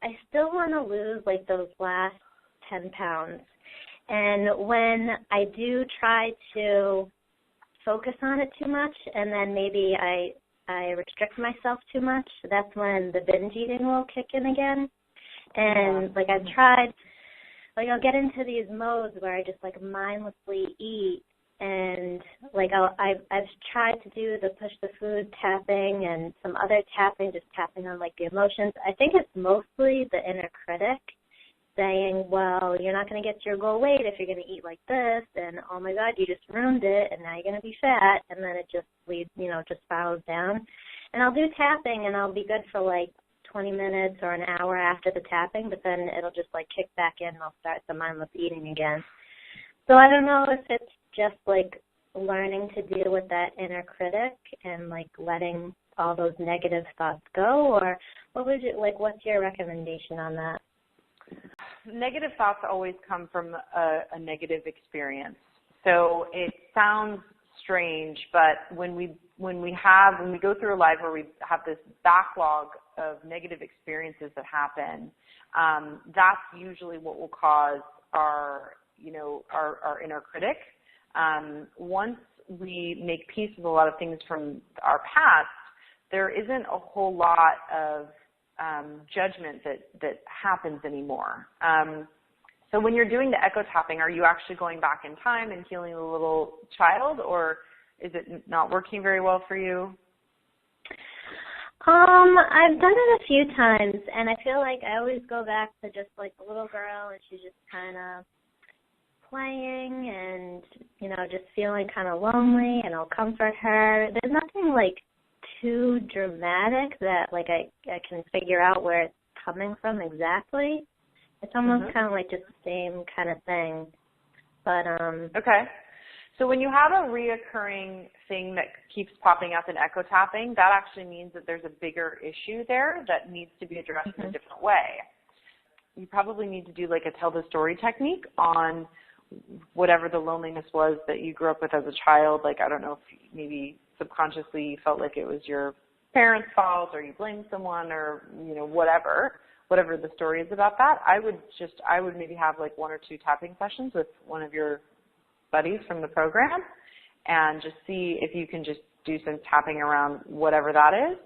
I still want to lose like those last 10 pounds. And when I do try to focus on it too much, and then maybe I restrict myself too much, that's when the binge eating will kick in again. And like I've tried, like I'll get into these modes where I just like mindlessly eat, and like I've tried to do the push the food tapping and some other tapping, just tapping on like the emotions. I think it's mostly the inner critic saying, well, you're not going to get to your goal weight if you're going to eat like this, and oh my God, you just ruined it, and now you're going to be fat, and then it just leads, just spirals down. And I'll do tapping, and I'll be good for like 20 minutes or an hour after the tapping, but then it'll just like kick back in, and I'll start the mindless eating again. So I don't know if it's just like learning to deal with that inner critic and like letting all those negative thoughts go, or what's your recommendation on that? Negative thoughts always come from a negative experience. So it sounds strange, but when we go through a life where we have this backlog of negative experiences that happen, that's usually what will cause our inner critic. Once we make peace with a lot of things from our past, there isn't a whole lot of judgment that happens anymore. So when you're doing the echo tapping, are you actually going back in time and healing the little child, or is it not working very well for you? I've done it a few times, and I feel like I always go back to just like the little girl, and she's just kind of playing and, just feeling kind of lonely, and I'll comfort her. There's nothing like too dramatic that like I can figure out where it's coming from exactly. It's almost kind of like just the same kind of thing. But okay. So when you have a reoccurring thing that keeps popping up in echo tapping, that actually means that there's a bigger issue there that needs to be addressed in a different way. You probably need to do like a tell the story technique on whatever the loneliness was that you grew up with as a child. Like, I don't know if maybe subconsciously you felt like it was your parents' fault, or you blamed someone, or whatever the story is about that. I would maybe have like 1 or 2 tapping sessions with one of your buddies from the program, and just see if you can just do some tapping around whatever that is,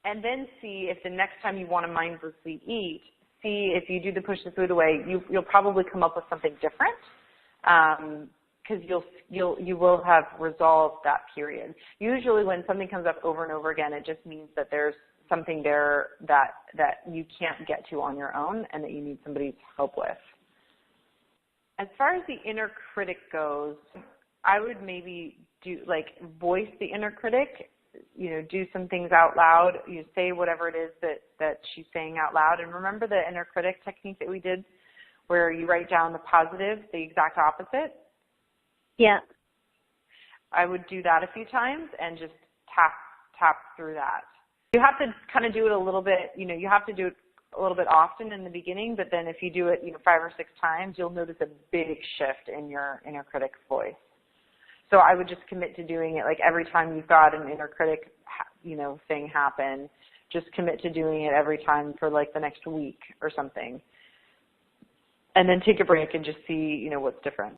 and then see if the next time you want to mindlessly eat, see if you do the push the food away, you'll probably come up with something different. Because you will have resolved that period. Usually when something comes up over and over again, it just means that there's something there that you can't get to on your own and that you need somebody's help with. As far as the inner critic goes, I would maybe voice the inner critic, do some things out loud, say whatever it is that she's saying out loud. And remember the inner critic technique that we did where you write down the positive, the exact opposite? Yeah. I would do that a few times and just tap through that. You have to kind of do it a little bit, you have to do it a little bit often in the beginning, but then if you do it, 5 or 6 times, you'll notice a big shift in your inner critic's voice. So I would just commit to doing it like every time you've got an inner critic, thing happen, just commit to doing it every time for like the next week or something. And then take a break and just see, what's different.